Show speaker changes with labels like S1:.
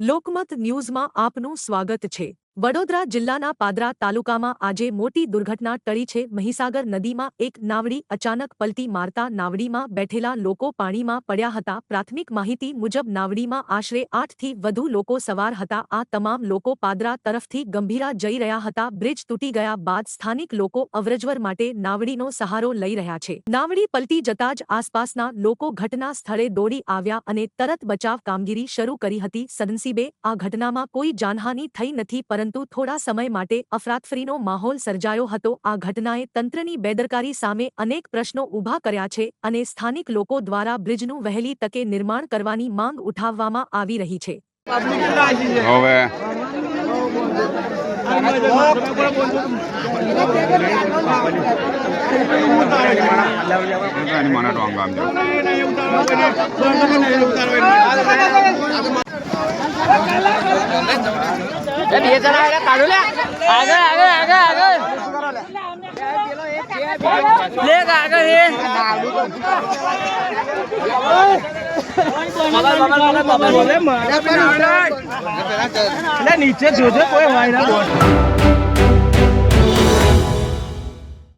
S1: લોકમત ન્યૂઝમાં આપનું સ્વાગત છે। વડોદરા જિલ્લાના પાદરા તાલુકામાં આજે મોટી દુર્ઘટના ટળી છે। મહીસાગર નદીમાં એક નાવડી અચાનક પલટી મારતા નાવડીમાં બેઠેલા લોકો પાણીમાં પડ્યા હતા। પ્રાથમિક માહિતી મુજબ નાવડીમાં આશરે 8થી વધુ લોકો સવાર હતા। આ તમામ લોકો પાદરા તરફથી ગંભીરા જઈ રહ્યા હતા। બ્રિજ તૂટી ગયા બાદ સ્થાનિક લોકો અવરજવર માટે નાવડીનો સહારો લઈ રહ્યા છે। નાવડી પલટી જતા જ આસપાસના લોકો ઘટના સ્થળે દોડી આવ્યા અને તરત બચાવ કામગીરી શરૂ કરી હતી। સદનસીબે આ ઘટનામાં કોઈ જાનહાનિ થઈ નથી, પરંતુ થોડા સમય માટે અફરાતફરીનો માહોલ સર્જાયો હતો। આ ઘટનાએ તંત્રની બેદરકારી સામે અનેક પ્રશ્નો ઊભા કર્યા છે અને સ્થાનિક લોકો દ્વારા બ્રિજનું વહેલી તકે નિર્માણ કરવાની માંગ ઉઠાવવામાં આવી રહી છે।
S2: नीचे जो कोई